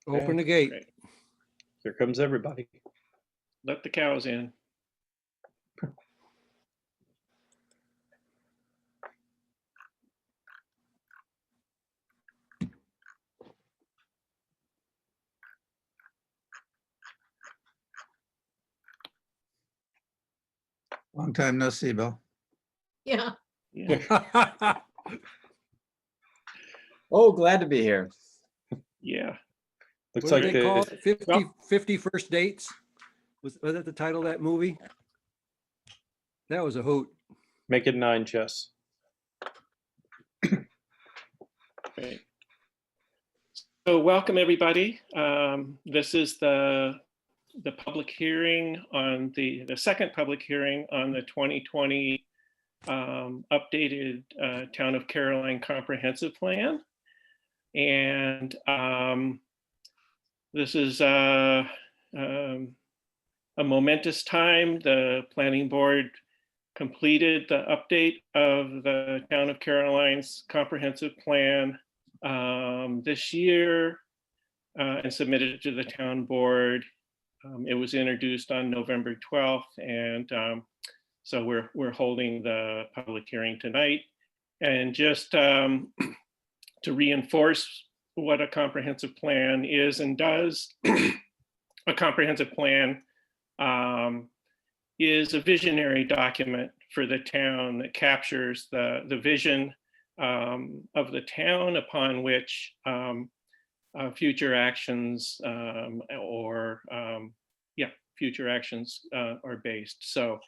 Open the gate. Great. Here comes everybody. Let the cows in. Long time no see, Bill. Yeah. Yeah. Oh, glad to be here. Yeah. Looks What like do they call the it? 50 first dates? Was that the title of that movie? That was a hoot. make it 9, Chess. Great. So welcome everybody. This is the public hearing on the second public hearing on the 2020 updated Town of Caroline Comprehensive Plan. And this is a momentous time. The planning board completed the update of the Town of Caroline's comprehensive plan this year and submitted it to the town board. It was introduced on November 12th, and so we're holding the public hearing tonight. And just to reinforce what a comprehensive plan is and does, a comprehensive plan is a visionary document for the town that captures the vision of the town upon which future actions future actions are based. So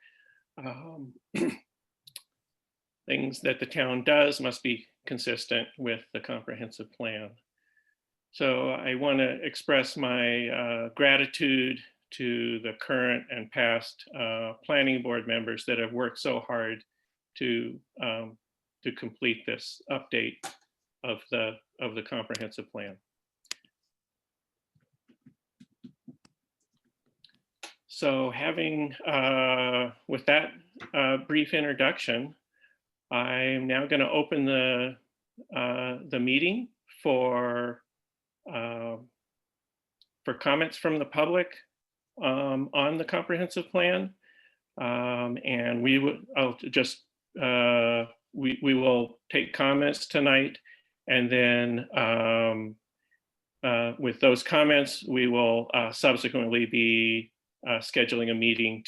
things that the town does must be consistent with the comprehensive plan. So I want to express my gratitude to the current and past planning board members that have worked so hard to complete this update of the comprehensive plan. So having, with that brief introduction, I'm now going to open the meeting for comments from the public on the comprehensive plan, and we will take comments tonight, and then with those comments, we will subsequently be scheduling a meeting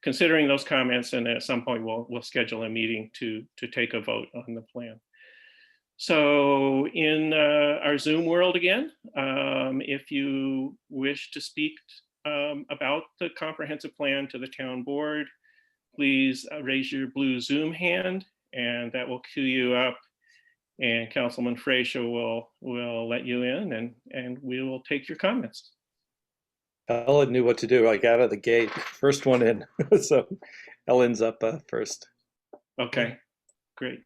considering those comments, and at some point we'll schedule a meeting to take a vote on the plan. So in our Zoom world again, if you wish to speak about the comprehensive plan to the town board, please raise your blue Zoom hand, and that will queue you up, and Councilman Frazier will let you in, and we will take your comments. Ellen knew what to do, like out of the gate. First one in. So Ellen's up first. Okay, great.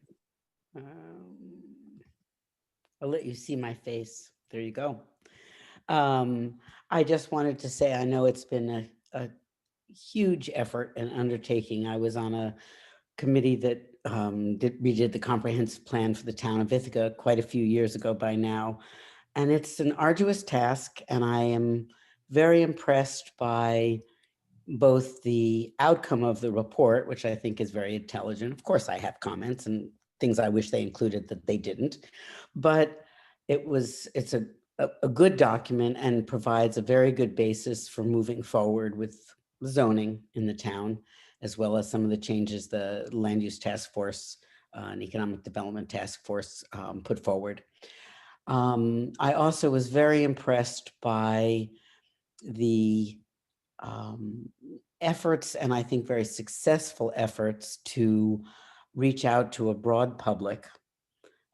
I'll let you see my face. There you go. I just wanted to say, I know it's been a huge effort and undertaking. I was on a committee that redid the comprehensive plan for the town of Ithaca quite a few years ago by now. And it's an arduous task, and I am very impressed by both the outcome of the report, which I think is very intelligent. Of course, I have comments and things I wish they included that they didn't, but it's a good document and provides a very good basis for moving forward with zoning in the town, as well as some of the changes the Land Use Task Force and Economic Development Task Force put forward. I also was very impressed by the efforts, and I think very successful efforts, to reach out to a broad public.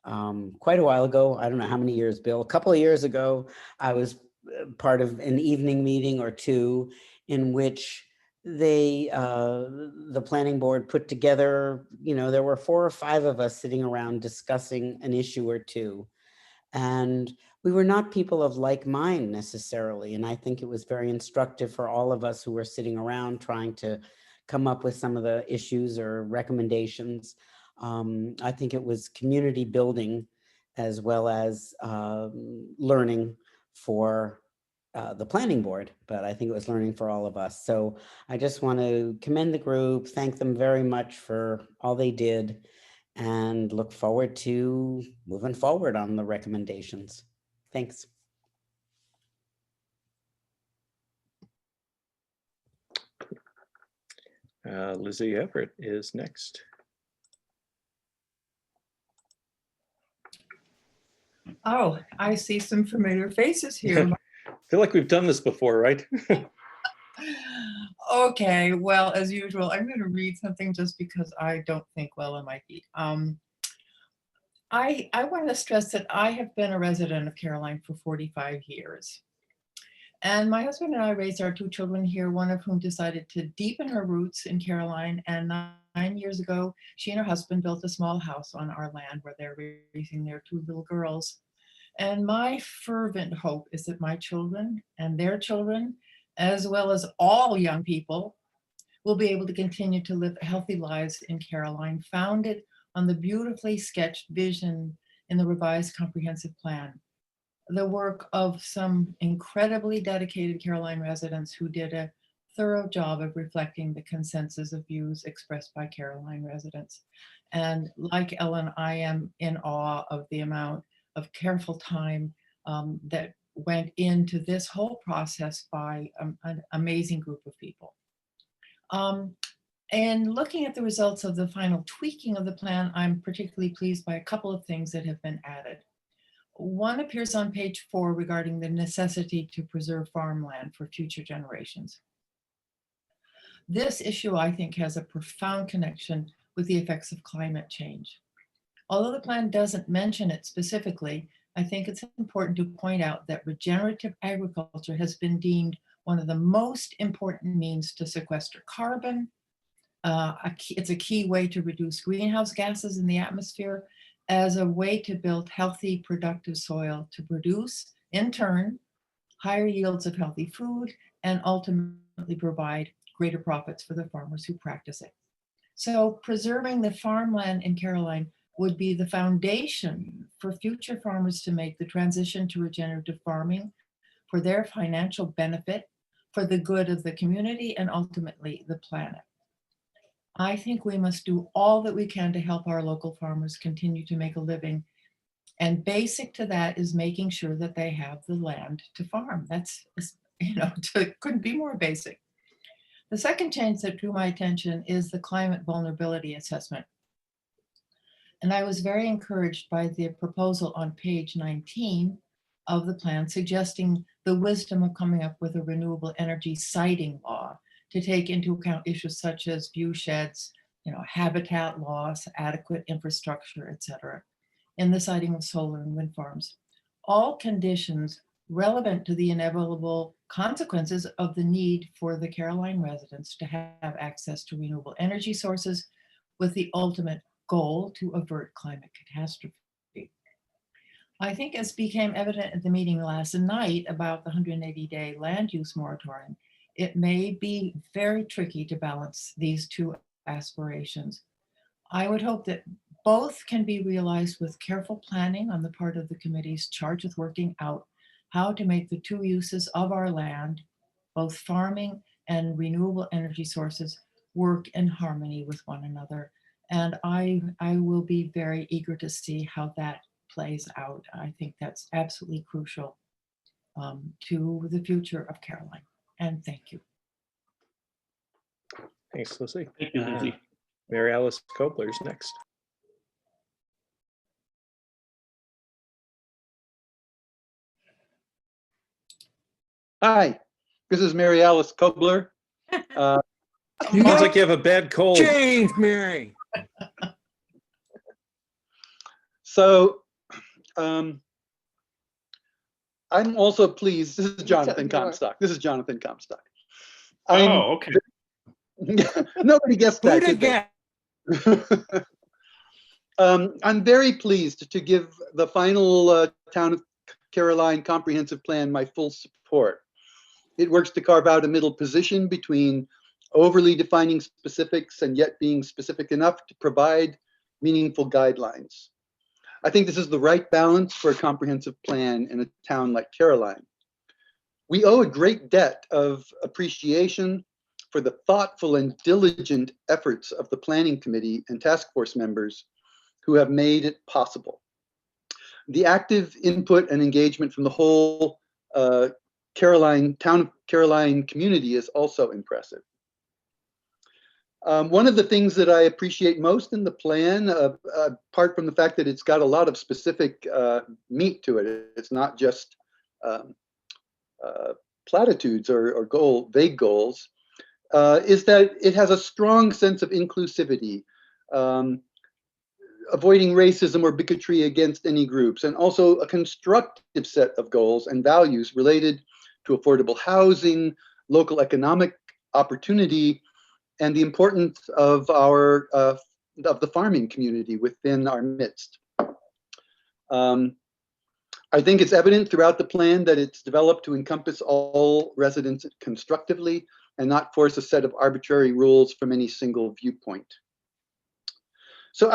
Quite a while ago, I don't know how many years, Bill, a couple of years ago, I was part of an evening meeting or two in which the planning board put together, there were 4 or 5 of us sitting around discussing an issue or two. And we were not people of like mind necessarily. And I think it was very instructive for all of us who were sitting around trying to come up with some of the issues or recommendations. I think it was community building as well as learning for the planning board, but I think it was learning for all of us. So I just want to commend the group, thank them very much for all they did, and look forward to moving forward on the recommendations. Thanks. Lizzie Everett is next. Oh, I see some familiar faces here. I feel like we've done this before, right? Okay, well, as usual, I'm going to read something just because I don't think well on my feet. I want to stress that I have been a resident of Caroline for 45 years. And my husband and I raised our 2 children here, one of whom decided to deepen her roots in Caroline. And 9 years ago, she and her husband built a small house on our land where they're raising their 2 little girls. And my fervent hope is that my children and their children, as well as all young people, will be able to continue to live healthy lives in Caroline, founded on the beautifully sketched vision in the revised comprehensive plan. The work of some incredibly dedicated Caroline residents who did a thorough job of reflecting the consensus of views expressed by Caroline residents. And like Ellen, I am in awe of the amount of careful time that went into this whole process by an amazing group of people. And looking at the results of the final tweaking of the plan, I'm particularly pleased by a couple of things that have been added. One appears on page 4 regarding the necessity to preserve farmland for future generations. This issue, I think, has a profound connection with the effects of climate change. Although the plan doesn't mention it specifically, I think it's important to point out that regenerative agriculture has been deemed one of the most important means to sequester carbon. It's a key way to reduce greenhouse gases in the atmosphere, as a way to build healthy, productive soil to produce, in turn, higher yields of healthy food and ultimately provide greater profits for the farmers who practice it. So preserving the farmland in Caroline would be the foundation for future farmers to make the transition to regenerative farming for their financial benefit, for the good of the community, and ultimately the planet. I think we must do all that we can to help our local farmers continue to make a living. And basic to that is making sure that they have the land to farm. That's, couldn't be more basic. The second change that drew my attention is the climate vulnerability assessment. And I was very encouraged by the proposal on page 19 of the plan, suggesting the wisdom of coming up with a renewable energy siting law to take into account issues such as view sheds, habitat loss, adequate infrastructure, etc., in the siting of solar and wind farms. All conditions relevant to the inevitable consequences of the need for the Caroline residents to have access to renewable energy sources, with the ultimate goal to avert climate catastrophe. I think, as became evident at the meeting last night about the 180-day land use moratorium, it may be very tricky to balance these 2 aspirations. I would hope that both can be realized with careful planning on the part of the committees charged with working out how to make the 2 uses of our land, both farming and renewable energy sources, work in harmony with one another. And I will be very eager to see how that plays out. I think that's absolutely crucial to the future of Caroline. And thank you. Thanks, Lizzie. Thank you, Lizzie. Mary Alice Kobler is next. Hi, this is Mary Alice Kobler. You Sounds got like you have a bad cold. change, Mary. So I'm also pleased. This is Jonathan Comstock. Oh, okay. Nobody guessed that. Who'd did have they? guessed? I'm very pleased to give the final Town of Caroline Comprehensive Plan my full support. It works to carve out a middle position between overly defining specifics and yet being specific enough to provide meaningful guidelines. I think this is the right balance for a comprehensive plan in a town like Caroline. We owe a great debt of appreciation for the thoughtful and diligent efforts of the planning committee and task force members who have made it possible. The active input and engagement from the whole town of Caroline community is also impressive. One of the things that I appreciate most in the plan, apart from the fact that it's got a lot of specific meat to it, it's not just platitudes or vague goals, is that it has a strong sense of inclusivity, avoiding racism or bigotry against any groups, and also a constructive set of goals and values related to affordable housing, local economic opportunity, and the importance of the farming community within our midst. I think it's evident throughout the plan that it's developed to encompass all residents constructively and not force a set of arbitrary rules from any single viewpoint. So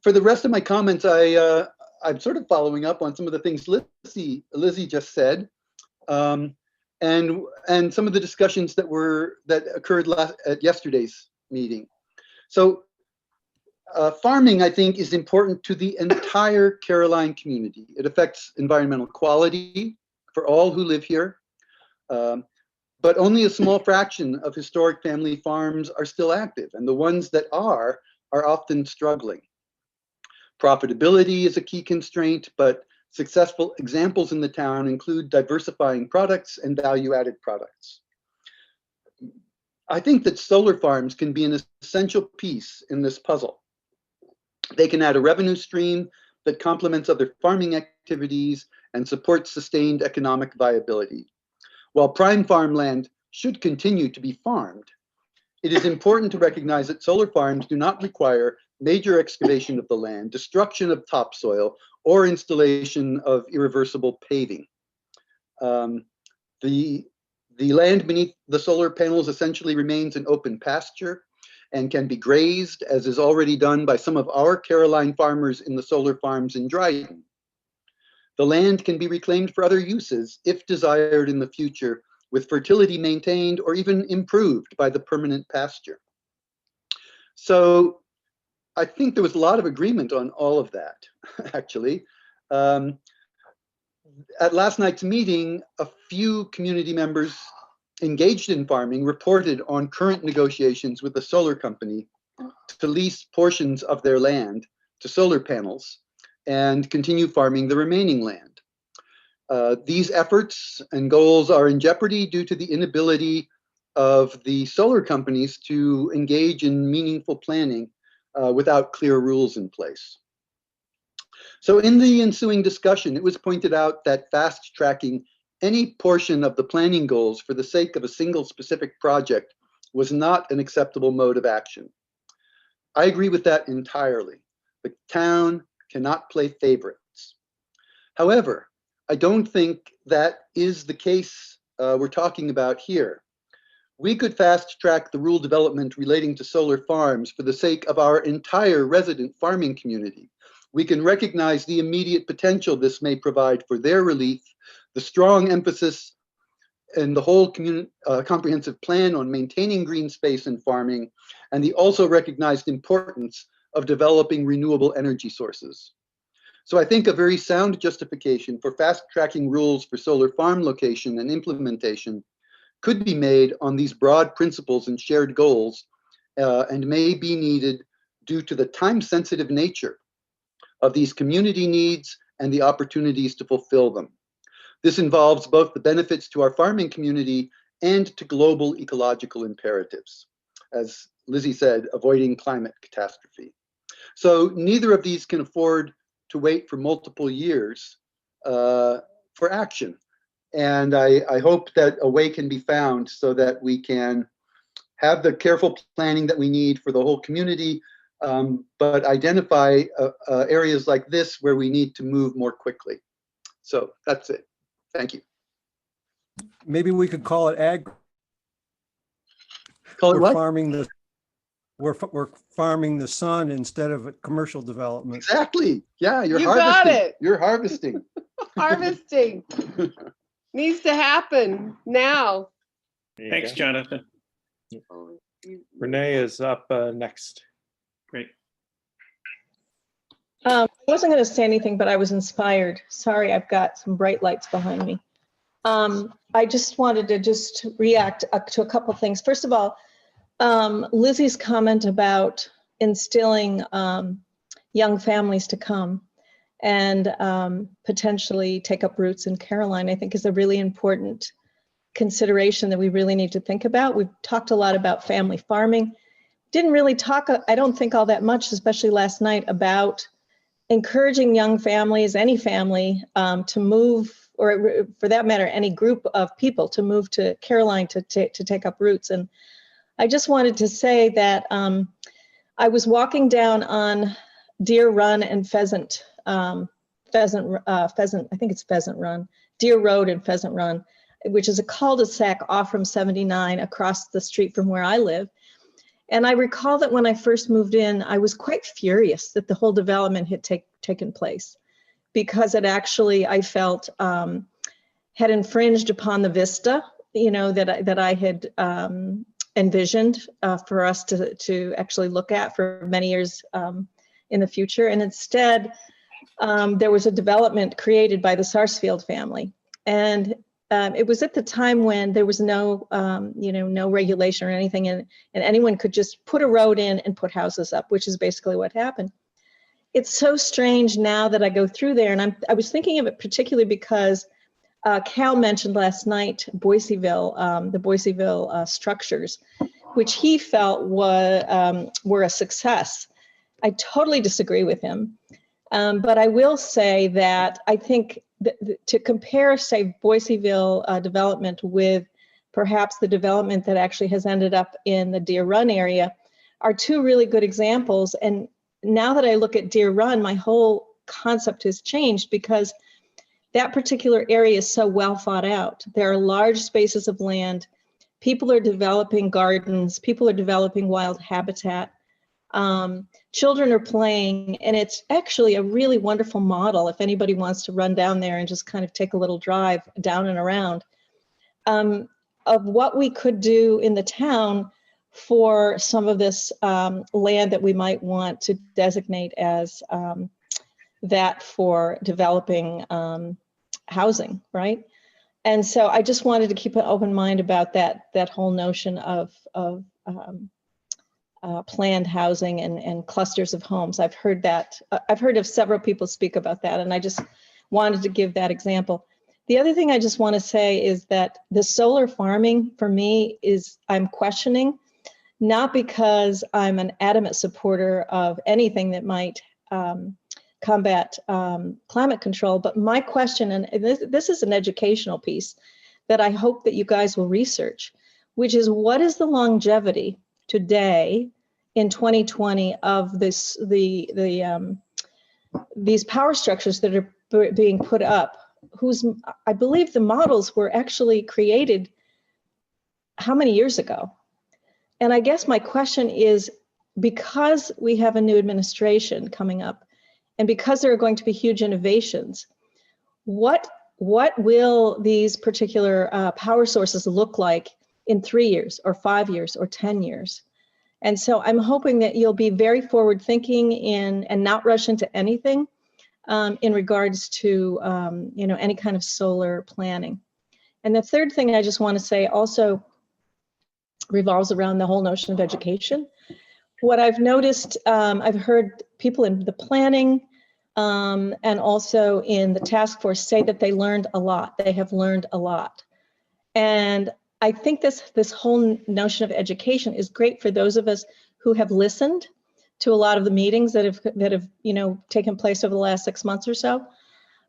for the rest of my comments, I'm sort of following up on some of the things Lizzie just said, and some of the discussions that occurred at yesterday's meeting. So farming, I think, is important to the entire Caroline community. It affects environmental quality for all who live here, but only a small fraction of historic family farms are still active, and the ones that are often struggling. Profitability is a key constraint, but successful examples in the town include diversifying products and value-added products. I think that solar farms can be an essential piece in this puzzle. They can add a revenue stream that complements other farming activities and supports sustained economic viability. While prime farmland should continue to be farmed, it is important to recognize that solar farms do not require major excavation of the land, destruction of topsoil, or installation of irreversible paving. The land beneath the solar panels essentially remains an open pasture and can be grazed, as is already done by some of our Caroline farmers in the solar farms in Dryden. The land can be reclaimed for other uses if desired in the future, with fertility maintained or even improved by the permanent pasture. So I think there was a lot of agreement on all of that, actually. At last night's meeting, a few community members engaged in farming reported on current negotiations with the solar company to lease portions of their land to solar panels and continue farming the remaining land. These efforts and goals are in jeopardy due to the inability of the solar companies to engage in meaningful planning without clear rules in place. So in the ensuing discussion, it was pointed out that fast tracking any portion of the planning goals for the sake of a single specific project was not an acceptable mode of action. I agree with that entirely. The town cannot play favorites. However, I don't think that is the case we're talking about here. We could fast track the rule development relating to solar farms for the sake of our entire resident farming community. We can recognize the immediate potential this may provide for their relief, the strong emphasis in the whole comprehensive plan on maintaining green space and farming, and the also recognized importance of developing renewable energy sources. So I think a very sound justification for fast-tracking rules for solar farm location and implementation could be made on these broad principles and shared goals, and may be needed due to the time-sensitive nature of these community needs and the opportunities to fulfill them. This involves both the benefits to our farming community and to global ecological imperatives. As Lizzie said, avoiding climate catastrophe. So neither of these can afford to wait for multiple years for action. And I hope that a way can be found so that we can have the careful planning that we need for the whole community, but identify areas like this where we need to move more quickly. So that's it. Thank you. Maybe we could call it ag. Call it or what? farming the we're farming the sun instead of a commercial development. Exactly. Yeah, you're You got harvesting. it. You're harvesting. Harvesting needs to happen now. There you Thanks, go. Jonathan. Renee is up next. Great. I wasn't going to say anything, but I was inspired. Sorry, I've got some bright lights behind me. I just wanted to just react to a couple things. First of all, Lizzie's comment about instilling young families to come and potentially take up roots in Caroline, I think is a really important consideration that we really need to think about. We've talked a lot about family farming. Didn't really talk, I don't think all that much, especially last night, about encouraging young families, any family, to move, or for that matter, any group of people to move to Caroline to take up roots. And I just wanted to say that I was walking down on Deer Run and Pheasant Run, Deer Road and Pheasant Run, which is a cul-de-sac off from 79 across the street from where I live. And I recall that when I first moved in, I was quite furious that the whole development had taken place, because it actually, I felt, had infringed upon the vista, you know, that I had envisioned for us to actually look at for many years in the future. And instead, there was a development created by the Sarsfield family. And it was at the time when there was no, no regulation or anything, and anyone could just put a road in and put houses up, which is basically what happened. It's so strange now that I go through there, and I was thinking of it particularly because Cal mentioned last night Boisseville, the Boisseville structures, which he felt were a success. I totally disagree with him, but I will say that I think to compare, say, Boisseville development with perhaps the development that actually has ended up in the Deer Run area are two really good examples. And now that I look at Deer Run, my whole concept has changed, because that particular area is so well thought out. There are large spaces of land. People are developing gardens. People are developing wild habitat. Children are playing, and it's actually a really wonderful model if anybody wants to run down there and just kind of take a little drive down and around, of what we could do in the town for some of this land that we might want to designate as that for developing housing, right? And so I just wanted to keep an open mind about that whole notion of planned housing and clusters of homes. I've heard that. I've heard of several people speak about that, and I just wanted to give that example. The other thing I just want to say is that the solar farming for me is, I'm questioning, not because I'm an adamant supporter of anything that might combat climate control, but my question, and this is an educational piece that I hope that you guys will research, which is, what is the longevity today in 2020 of these power structures that are being put up, I believe the models were actually created how many years ago? And I guess my question is, because we have a new administration coming up, and because there are going to be huge innovations, what will these particular power sources look like in 3 years or 5 years or 10 years? And so I'm hoping that you'll be very forward thinking and not rush into anything in regards to any kind of solar planning. And the third thing I just want to say also revolves around the whole notion of education. What I've noticed, I've heard people in the planning and also in the task force say that they learned a lot. They have learned a lot. And I think this whole notion of education is great for those of us who have listened to a lot of the meetings that have taken place over the last 6 months or so.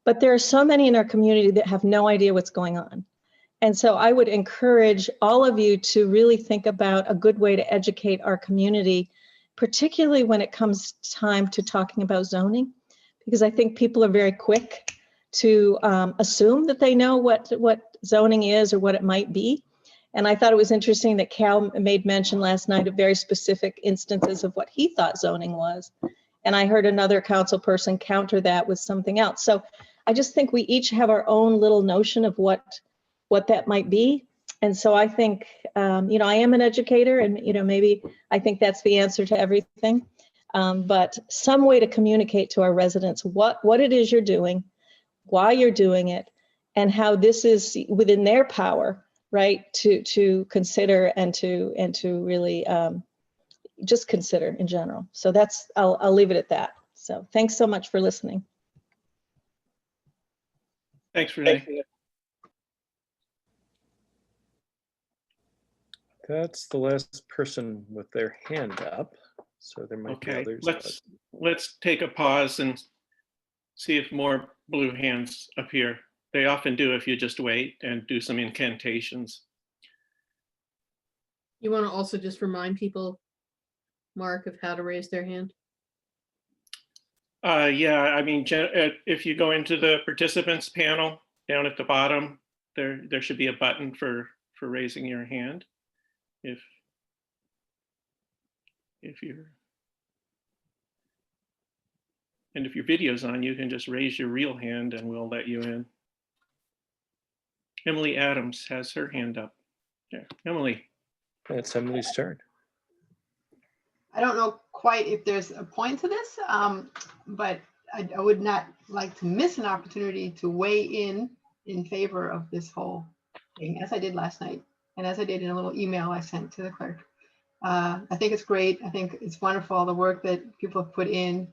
But there are so many in our community that have no idea what's going on. And so I would encourage all of you to really think about a good way to educate our community, particularly when it comes time to talking about zoning, because I think people are very quick to assume that they know what zoning is or what it might be. And I thought it was interesting that Cal made mention last night of very specific instances of what he thought zoning was. And I heard another council person counter that with something else. So I just think we each have our own little notion of what that might be. And so I think, you know, I am an educator and, you know, maybe I think that's the answer to everything. But some way to communicate to our residents what it is you're doing, why you're doing it, and how this is within their power, right, to consider and to really just consider in general. So that's, I'll leave it at that. So thanks so much for listening. Thanks, Renee. That's the last person with their hand up. So there might be Okay, others. let's take a pause and see if more blue hands appear. They often do if you just wait and do some incantations. You want to also just remind people, Mark, of how to raise their hand? Yeah, I mean, if you go into the participants panel down at the bottom, there should be a button for raising your hand. If you're, and if your video's on, you can just raise your real hand and we'll let you in. Emily Adams has her hand up. Yeah, Emily. It's Emily's turn. I don't know quite if there's a point to this, but I would not like to miss an opportunity to weigh in favor of this whole thing, as I did last night, and as I did in a little email I sent to the clerk. I think it's great. I think it's wonderful, all the work that people have put in.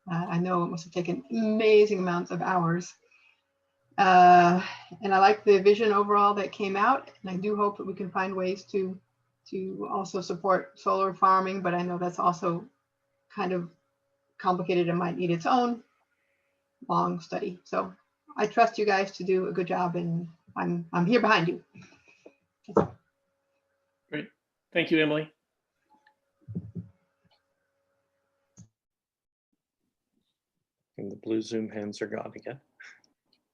I know it must have taken amazing amounts of hours. And I like the vision overall that came out, and I do hope that we can find ways to also support solar farming, but I know that's also kind of complicated and might need its own long study. So I trust you guys to do a good job, and I'm here behind you. Great. Thank you, Emily. And the blue Zoom hands are gone again.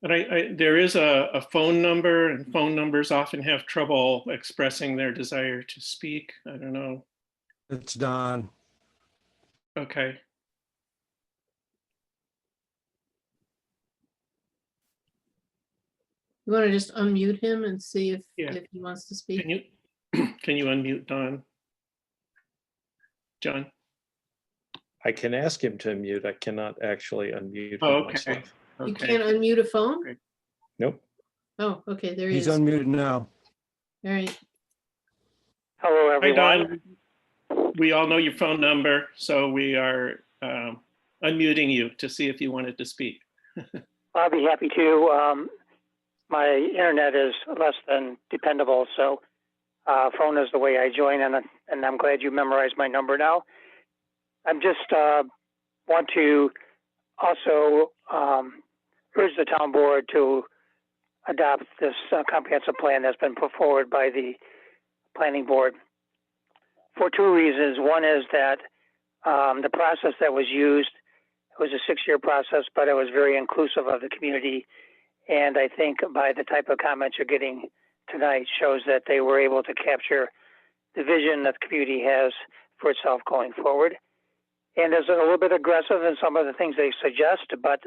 But there is a phone number, and phone numbers often have trouble expressing their desire to speak. I don't know. It's Don. Okay. You want to just unmute him and see if Yeah. if he wants to speak? Can you unmute Don? John? I can ask him to unmute. I cannot actually unmute Oh, him okay. myself. You Okay. can't unmute a phone? Great. Nope. Oh, okay, there he He's is. All unmuted now. right. Hello, Hi, everyone. Don. We all know your phone number, so we are unmuting you to see if you wanted to speak. I'll be happy to. My internet is less than dependable, so phone is the way I join, and I'm glad you memorized my number now. I'm just want to also urge the town board to adopt this comprehensive plan that's been put forward by the planning board for two reasons. One is that the process that was used was a 6-year process, but it was very inclusive of the community. And I think by the type of comments you're getting tonight shows that they were able to capture the vision that the community has for itself going forward. And there's a little bit aggressive in some of the things they suggest, but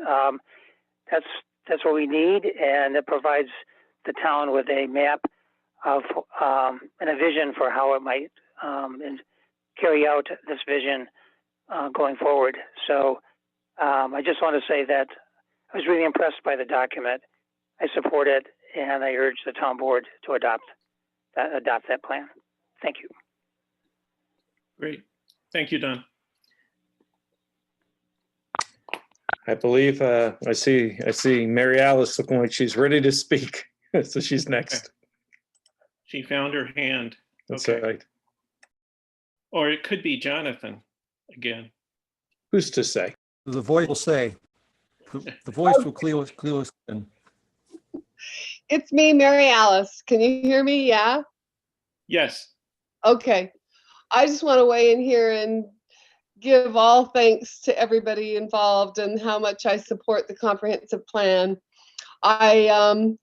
that's what we need, and it provides the town with a map of and a vision for how it might and carry out this vision going forward. So I just want to say that I was really impressed by the document. I support it, and I urge the town board to adopt that plan. Thank you. Great. Thank you, Don. I believe I see Mary Alice looking like she's ready to speak. So she's next. She found her hand. That's Okay. right. Or it could be Jonathan again. Who's to say? The voice will say. The voice will clue us in. It's me, Mary Alice. Can you hear me? Yeah? Yes. Okay. I just want to weigh in here and give all thanks to everybody involved and how much I support the comprehensive plan. I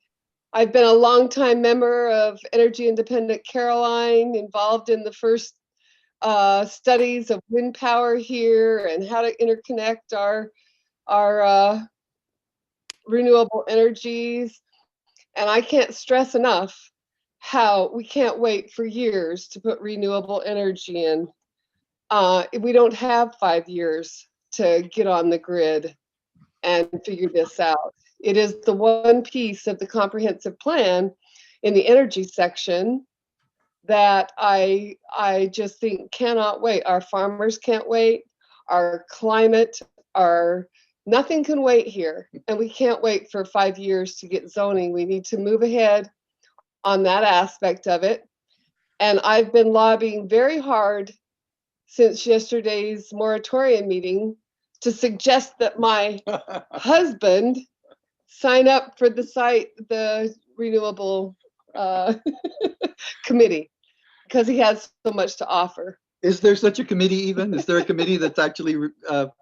I've been a longtime member of Energy Independent Caroline, involved in the first studies of wind power here and how to interconnect our renewable energies. And I can't stress enough how we can't wait for years to put renewable energy in. We don't have 5 years to get on the grid and figure this out. It is the one piece of the comprehensive plan in the energy section that I just think cannot wait. Our farmers can't wait. Our climate, nothing can wait here. And we can't wait for 5 years to get zoning. We need to move ahead on that aspect of it. And I've been lobbying very hard since yesterday's moratorium meeting to suggest that my husband sign up for the renewable committee, because he has so much to offer. Is there such a committee even? Is there a committee that's actually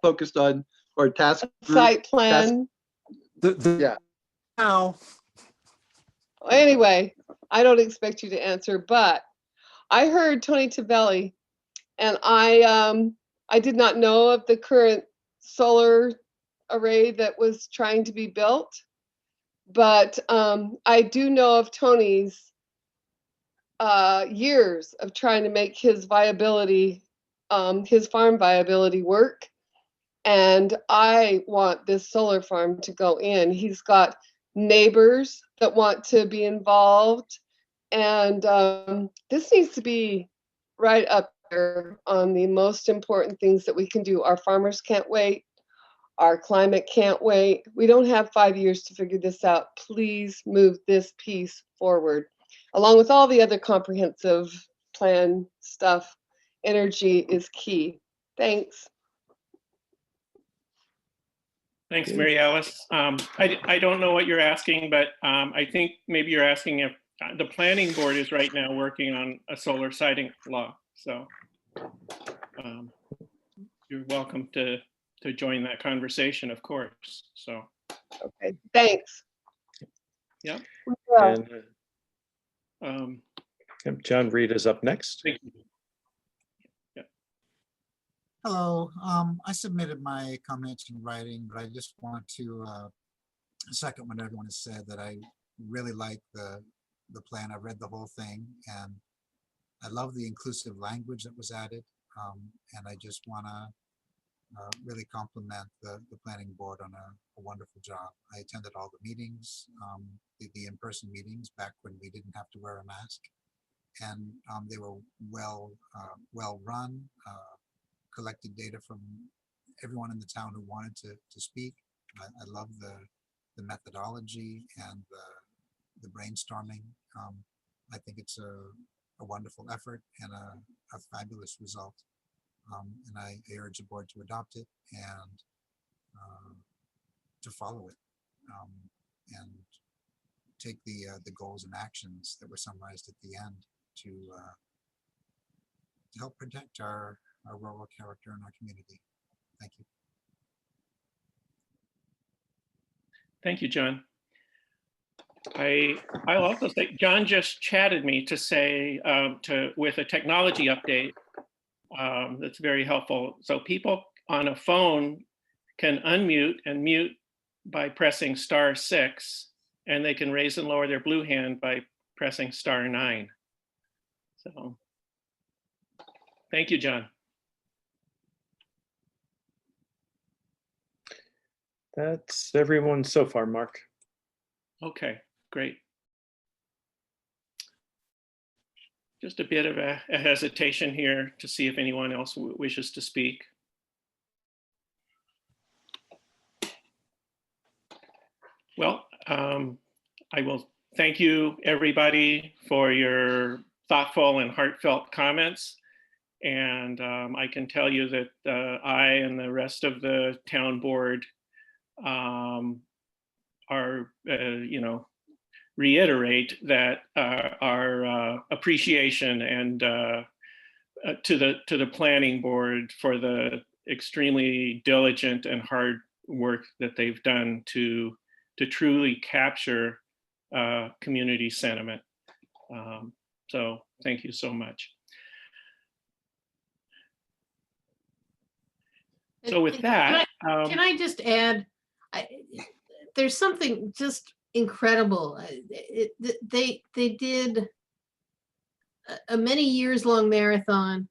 focused on, or task group? Site plan. Yeah. Now, Anyway, I don't expect you to answer, but I heard Tony Tavelli, and I did not know of the current solar array that was trying to be built, but I do know of Tony's years of trying to make his viability, his farm viability work. And I want this solar farm to go in. He's got neighbors that want to be involved. And this needs to be right up there on the most important things that we can do. Our farmers can't wait. Our climate can't wait. We don't have 5 years to figure this out. Please move this piece forward. Along with all the other comprehensive plan stuff, energy is key. Thanks. Thanks, Mary Alice. I don't know what you're asking, but I think maybe you're asking if the planning board is right now working on a solar siting law. So you're welcome to join that conversation, of course. So. Okay, thanks. Yeah. And John Reed is up next. Thank you. Hello, I submitted my comments in writing, but I just want to second what everyone has said, that I really like the plan. I read the whole thing and I love the inclusive language that was added. And I just want to really compliment the planning board on a wonderful job. I attended all the meetings, the in-person meetings back when we didn't have to wear a mask, and they were well run. Collected data from everyone in the town who wanted to speak. I love the methodology and the brainstorming. I think it's a wonderful effort and a fabulous result. And I urge the board to adopt it and to follow it, and take the goals and actions that were summarized at the end to help protect our rural character in our community. Thank you. Thank you, John. I'll also say, John just chatted me to say with a technology update that's very helpful. So people on a phone can unmute and mute by pressing *6, and they can raise and lower their blue hand by pressing *9. So thank you, John. That's everyone so far, Mark. Okay, great. Just a bit of a hesitation here to see if anyone else wishes to speak. Well, I will thank you, everybody, for your thoughtful and heartfelt comments. And I can tell you that I and the rest of the town board reiterate that our appreciation and to the planning board for the extremely diligent and hard work that they've done to truly capture community sentiment. So thank you so much. So with that, Can I just add, there's something just incredible. They did a many years long marathon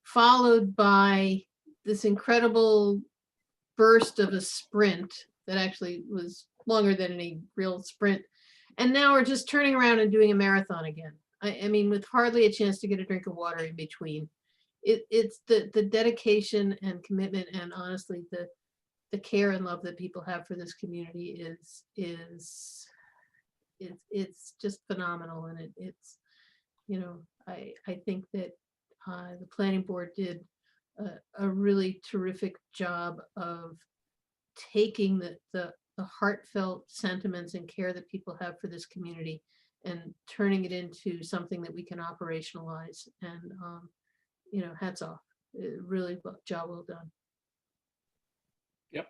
followed by this incredible burst of a sprint that actually was longer than any real sprint. And now we're just turning around and doing a marathon again. I mean, with hardly a chance to get a drink of water in between. It's the dedication and commitment, and honestly, the care and love that people have for this community is it's just phenomenal. And it's, you know, I think that the planning board did a really terrific job of taking the heartfelt sentiments and care that people have for this community and turning it into something that we can operationalize. And you know, hats off. Really job well done. Yep.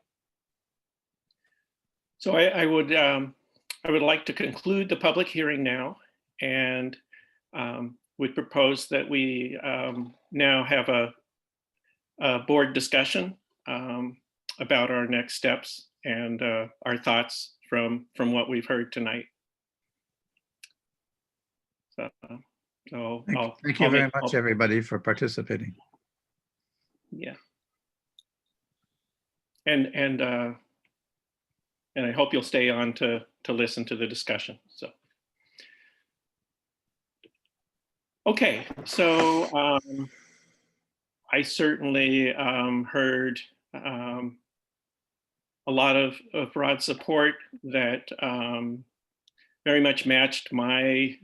So I would like to conclude the public hearing now, and would propose that we now have a board discussion about our next steps and our thoughts from what we've heard tonight. So Thank you very much, everybody, for participating. Yeah. And I hope you'll stay on to listen to the discussion. So. Okay, so I certainly heard a lot of broad support that very much matched my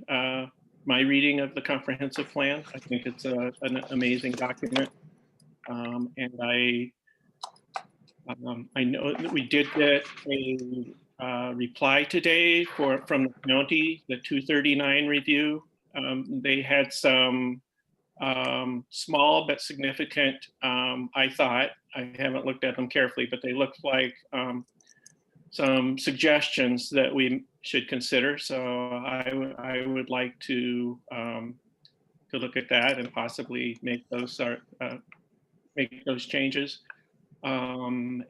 my reading of the comprehensive plan. I think it's an amazing document, and I know that we did get a reply today from the county, the 239 review. They had some small but significant, I thought, I haven't looked at them carefully, but they looked like some suggestions that we should consider. So I would like to look at that and possibly make those changes. But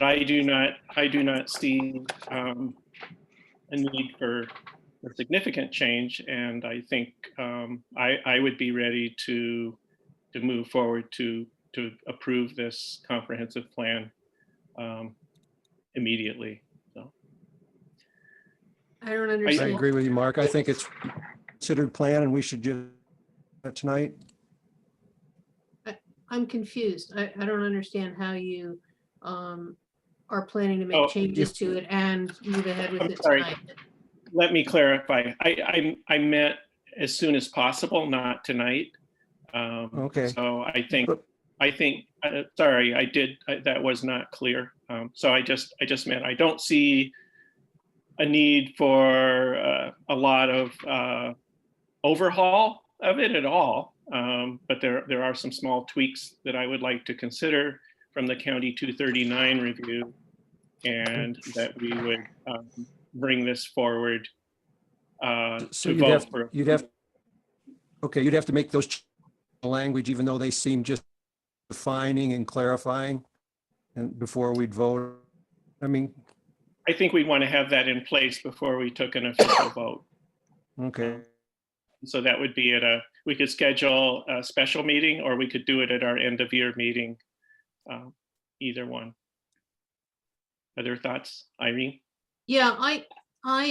I do not see a need for significant change, and I think I would be ready to move forward to approve this comprehensive plan immediately. So I don't I understand. agree with you, Mark. I think it's considered plan and we should do that tonight. I'm confused. I don't understand how you are planning to make changes to it and move ahead with it tonight. Let me clarify. I meant as soon as possible, not tonight. Okay. So I think sorry, that was not clear. So I just meant I don't see a need for a lot of overhaul of it at all. But there are some small tweaks that I would like to consider from the County 239 review, and that we would bring this forward So to you'd vote have, for. you'd have to make those language, even though they seem just defining and clarifying, and before we'd vote. I mean, I think we want to have that in place before we took an official vote. okay. So that would be we could schedule a special meeting, or we could do it at our end of year meeting. Either one. Other thoughts, Irene? Yeah, I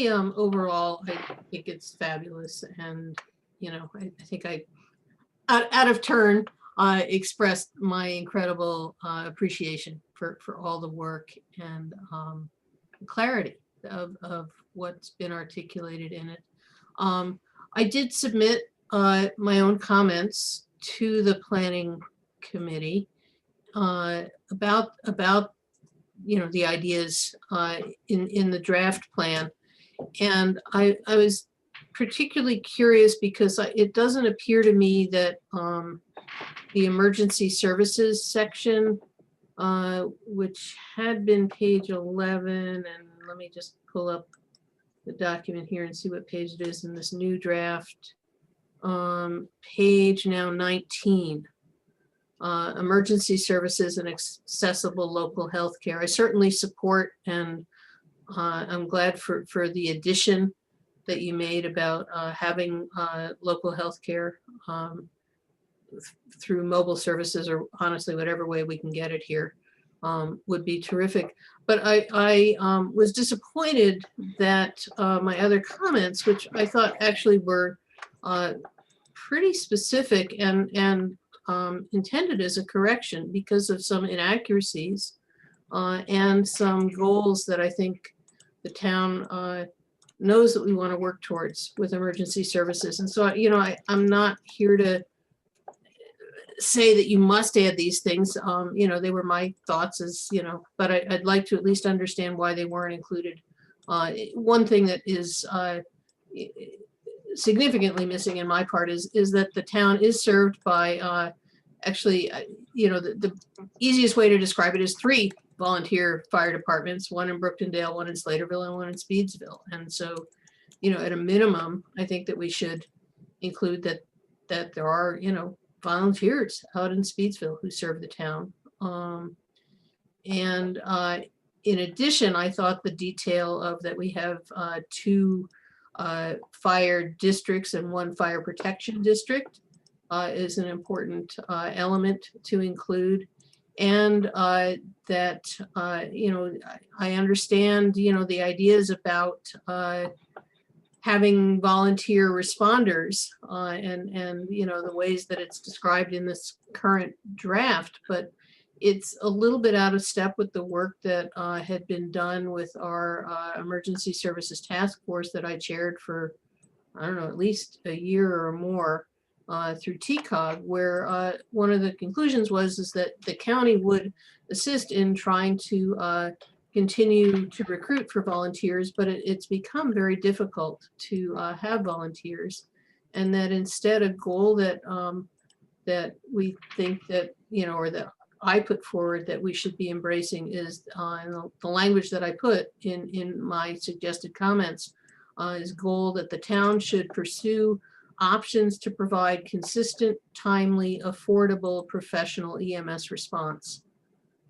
overall, I think it's fabulous. And, you know, I think I, out of turn, expressed my incredible appreciation for all the work and clarity of what's been articulated in it. I did submit my own comments to the planning committee about you know, the ideas in the draft plan. And I was particularly curious because it doesn't appear to me that the emergency services section, which had been page 11 and let me just pull up the document here and see what page it is in this new draft. Page now 19. Emergency services and accessible local health care. I certainly support, and I'm glad for the addition that you made about having local health care through mobile services, or honestly, whatever way we can get it here would be terrific. But I was disappointed that my other comments, which I thought actually were pretty specific and intended as a correction because of some inaccuracies and some goals that I think the town knows that we want to work towards with emergency services. And so, you know, I'm not here to say that you must add these things. You know, they were my thoughts, as you know, but I'd like to at least understand why they weren't included. One thing that is significantly missing in my part is that the town is served by actually, you know, the easiest way to describe it is 3 volunteer fire departments, one in Brooktondale, one in Slaterville, and one in Speedsville. And so, you know, at a minimum, I think that we should include that there are, you know, volunteers out in Speedsville who serve the town. And in addition, I thought the detail of that we have 2 fire districts and 1 fire protection district is an important element to include. And that, you know, I understand, you know, the ideas about having volunteer responders and, you know, the ways that it's described in this current draft, but it's a little bit out of step with the work that had been done with our emergency services task force that I chaired for, I don't know, at least a year or more through TCOG, where one of the conclusions was that the county would assist in trying to continue to recruit for volunteers, but it's become very difficult to have volunteers, and that instead a goal that that we think that, you know, or that I put forward that we should be embracing is the language that I put in my suggested comments is goal that the town should pursue options to provide consistent, timely, affordable, professional EMS response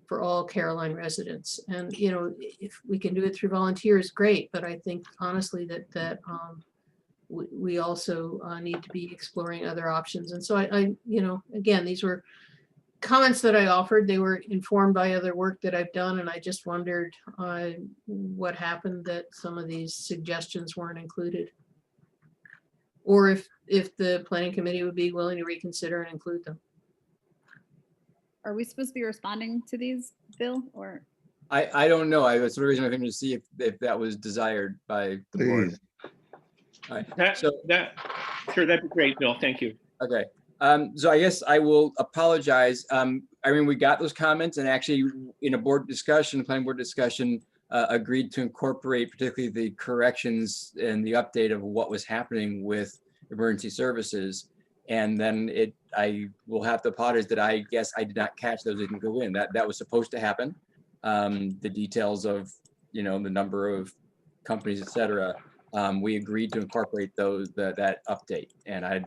for all Caroline residents. And, you know, if we can do it through volunteers, great. But I think honestly that we also need to be exploring other options. And so I, you know, again, these were comments that I offered. They were informed by other work that I've done. And I just wondered what happened that some of these suggestions weren't included. Or if the planning committee would be willing to reconsider and include them. Are we supposed to be responding to these, Bill, or? I don't know. I was sort of raising my finger to see if that was desired by the board. Please. All right. Sure, that'd be great, Bill. Thank you. Okay. So I guess I will apologize. I mean, we got those comments, and actually in a board discussion, planning board discussion, agreed to incorporate particularly the corrections and the update of what was happening with emergency services. And then I will have to apologize that I guess I did not catch those. Didn't go in. That was supposed to happen. The details of, you know, the number of companies, et cetera. We agreed to incorporate those, that update. And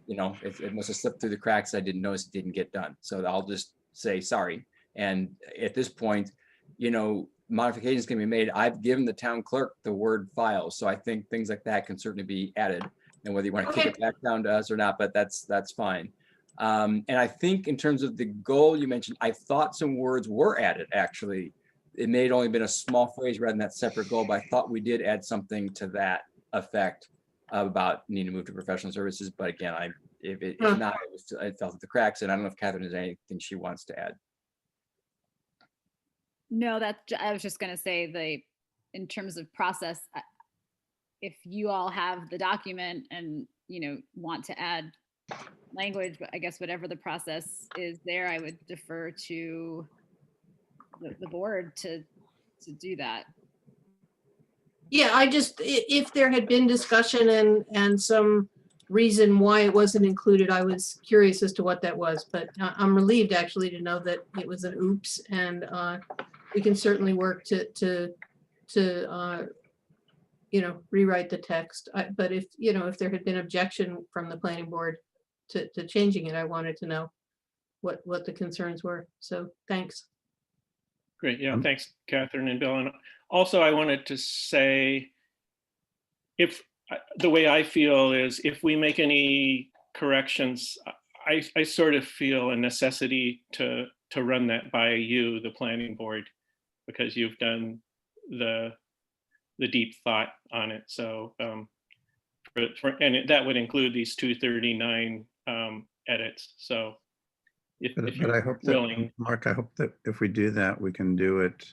you know, it must have slipped through the cracks. I didn't notice it didn't get done. So I'll just say sorry. And at this point, you know, modifications can be made. I've given the town clerk the Word file. So I think things like that can certainly be added. And whether you want to kick it back down to us or not, but that's fine. And I think in terms of the goal you mentioned, I thought some words were added, actually. It may have only been a small phrase rather than that separate goal, but I thought we did add something to that effect about needing to move to professional services. But again, if not, it fell through the cracks, and I don't know if Catherine has anything she wants to add. No, I was just going to say in terms of process, if you all have the document and, you know, want to add language, but I guess whatever the process is there, I would defer to the board to do that. Yeah, if there had been discussion and some reason why it wasn't included, I was curious as to what that was, but I'm relieved actually to know that it was an oops, and we can certainly work to rewrite the text. But if, if there had been objection from the planning board to changing it, I wanted to know what the concerns were. So thanks. Great. Yeah, thanks, Catherine and Bill. And also, I wanted to say, if the way I feel is if we make any corrections, I sort of feel a necessity to run that by you, the planning board, because you've done the deep thought on it. So, and that would include these 239 edits. So, if But you're I hope willing. that, Mark, I hope that if we do that, we can do it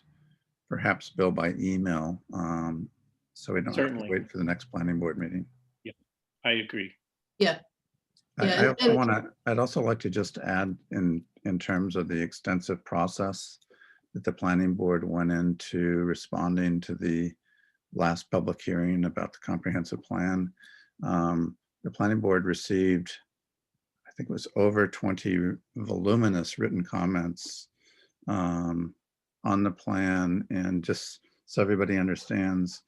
perhaps, Bill, by email. So we don't have Certainly. to wait for the next planning board meeting. Yeah, I agree. Yeah. I'd also like to just add in terms of the extensive process that the planning board went into responding to the last public hearing about the comprehensive plan. The planning board received, I think it was over 20 voluminous written comments on the plan. And just so everybody understands,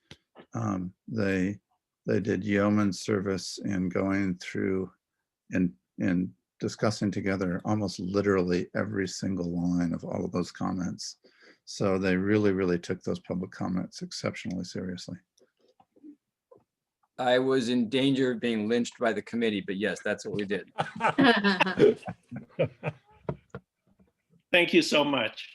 they did yeoman service in going through and discussing together almost literally every single line of all of those comments. So they really, really took those public comments exceptionally seriously. I was in danger of being lynched by the committee, but yes, that's what we did. Thank you so much.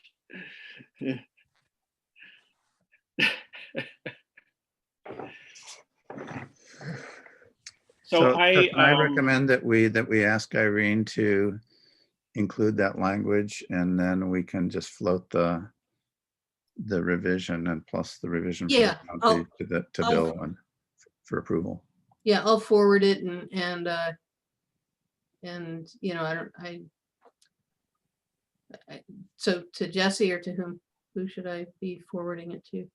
So I recommend that we ask Irene to include that language, and then we can just float the revision and plus the revision for Yeah, the county to Bill and for approval. Yeah, I'll forward it and so to Jesse or to whom? Who should I be forwarding it to?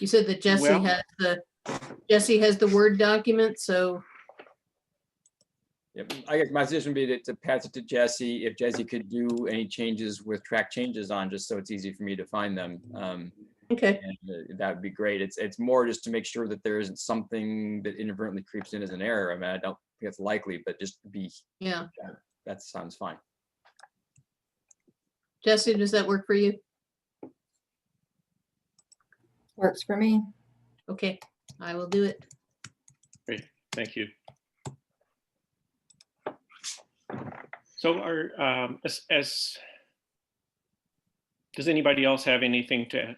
You said that Jesse has the Word document, so. Yep. I guess my suggestion would be to pass it to Jesse. If Jesse could do any changes with track changes on, just so it's easy for me to find them. Okay. And, that would be great. It's more just to make sure that there isn't something that inadvertently creeps in as an error. I mean, I don't think it's likely, but just be. Yeah. That sounds fine. Jesse, does that work for you? Works for me. Okay, I will do it. Great, thank you. So does anybody else have anything to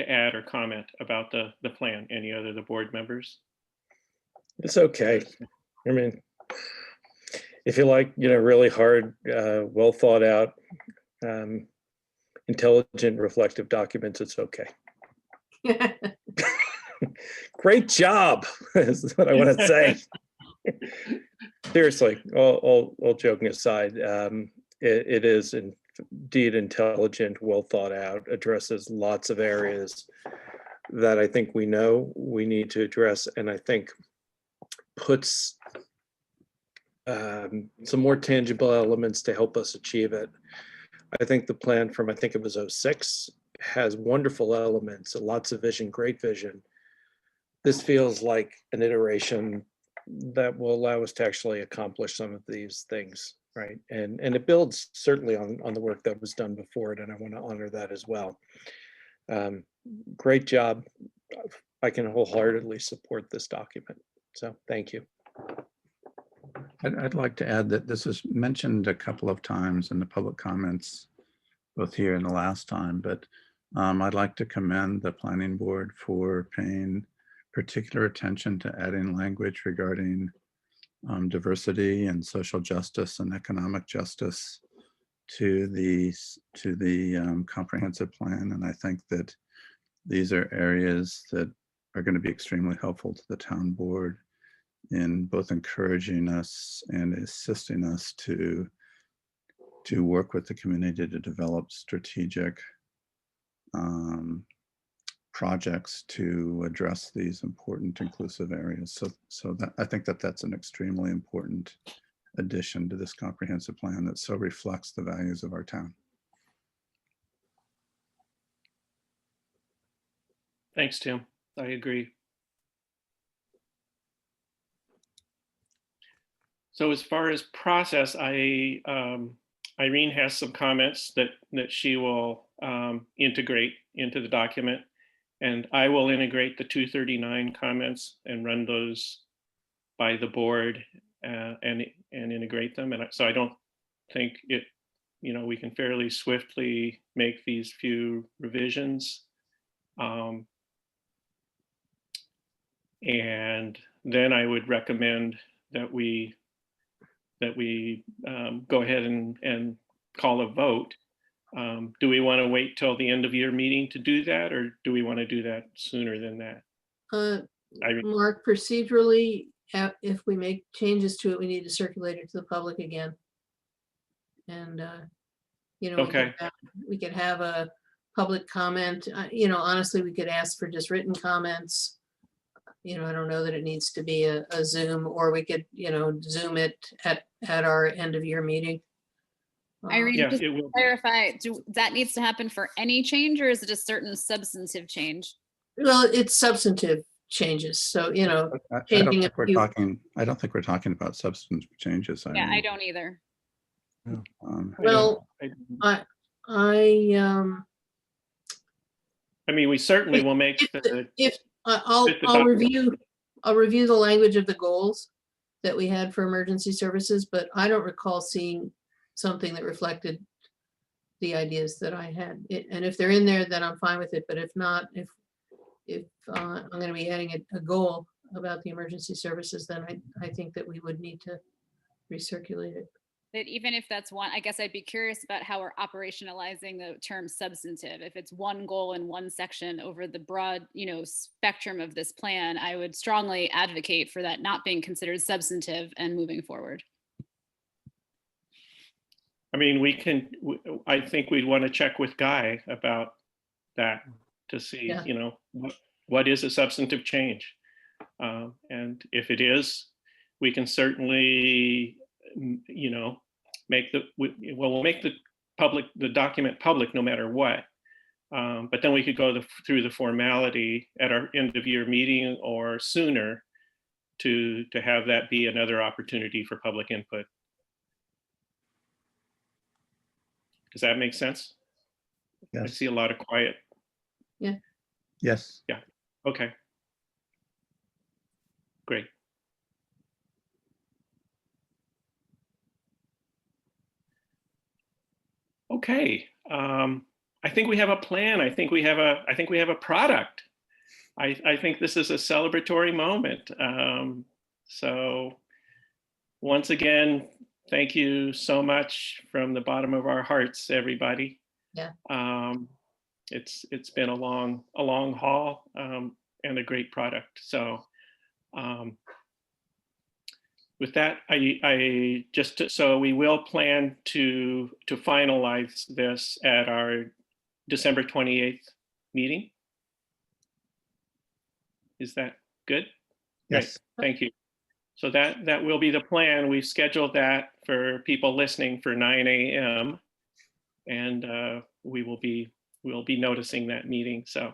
add or comment about the plan? Any other the board members? It's okay. I mean, if you like, really hard, well thought out, intelligent, reflective documents, it's okay. Great job, is what I want to say. Seriously, all joking aside, it is indeed intelligent, well thought out, addresses lots of areas that I think we know we need to address, and I think puts some more tangible elements to help us achieve it. I think the plan from, I think it was 06, has wonderful elements, lots of vision, great vision. This feels like an iteration that will allow us to actually accomplish some of these things, right? And it builds certainly on the work that was done before it, and I want to honor that as well. Great job. I can wholeheartedly support this document. So thank you. I'd like to add that this was mentioned a couple of times in the public comments, both here and the last time, but I'd like to commend the planning board for paying particular attention to adding language regarding diversity and social justice and economic justice to the comprehensive plan. And I think that these are areas that are going to be extremely helpful to the town board in both encouraging us and assisting us to work with the community to develop strategic projects to address these important inclusive areas. So that, I think that's an extremely important addition to this comprehensive plan that so reflects the values of our town. Thanks, Tim. I agree. So as far as process, Irene has some comments that she will integrate into the document, and I will integrate the 239 comments and run those by the board and integrate them. And so I don't think we can fairly swiftly make these few revisions. And then I would recommend that we go ahead and call a vote. Do we want to wait till the end of your meeting to do that, or do we want to do that sooner than that? Mark, procedurally, if we make changes to it, we need to circulate it to the public again. And, Okay. we could have a public comment. Honestly, we could ask for just written comments. I don't know that it needs to be a Zoom, or we could, Zoom it at our end of year meeting. Irene, Yeah, just it to will. clarify, that needs to happen for any change, or is it a certain substantive change? Well, it's substantive changes. So, I don't changing a think we're few. talking, I don't think we're talking about substantive changes. Yeah, I mean, don't either. Well, I mean, we certainly will make I'll Fit the document. review the language of the goals that we had for emergency services, but I don't recall seeing something that reflected the ideas that I had. And if they're in there, then I'm fine with it. But if not, if I'm going to be adding a goal about the emergency services, then I think that we would need to recirculate it. That even if that's one, I guess I'd be curious about how we're operationalizing the term substantive. If it's one goal in one section over the broad, spectrum of this plan, I would strongly advocate for that not being considered substantive and moving forward. I mean, I think we'd want to check with Guy about that to see, Yeah. What is a substantive change? And if it is, we can certainly, we'll make the document public no matter what. But then we could go through the formality at our end of year meeting or sooner to have that be another opportunity for public input. Does that make sense? I Yes. see a lot of quiet. Yeah. Yes. Yeah. Okay. Great. Okay. I think we have a plan. I think we have a product. I think this is a celebratory moment. So once again, thank you so much from the bottom of our hearts, everybody. Yeah. It's been a long haul and a great product. So with that, so we will plan to finalize this at our December 28th meeting. Is that good? Yes. Great. Thank you. So that will be the plan. We've scheduled that for people listening for 9 a.m. and we'll be noticing that meeting. So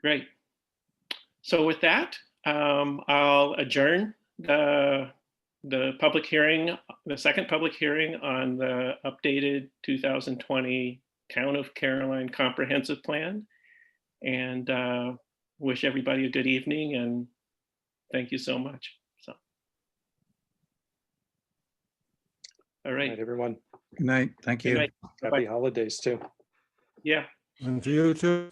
great. So with that, I'll adjourn the public hearing, the second public hearing on the updated 2020 Town of Caroline Comprehensive Plan, and wish everybody a good evening and thank you so much. So, all right. Good night, everyone. Good night. Thank Good you. night. Happy Bye-bye. holidays too. Yeah. And to you too.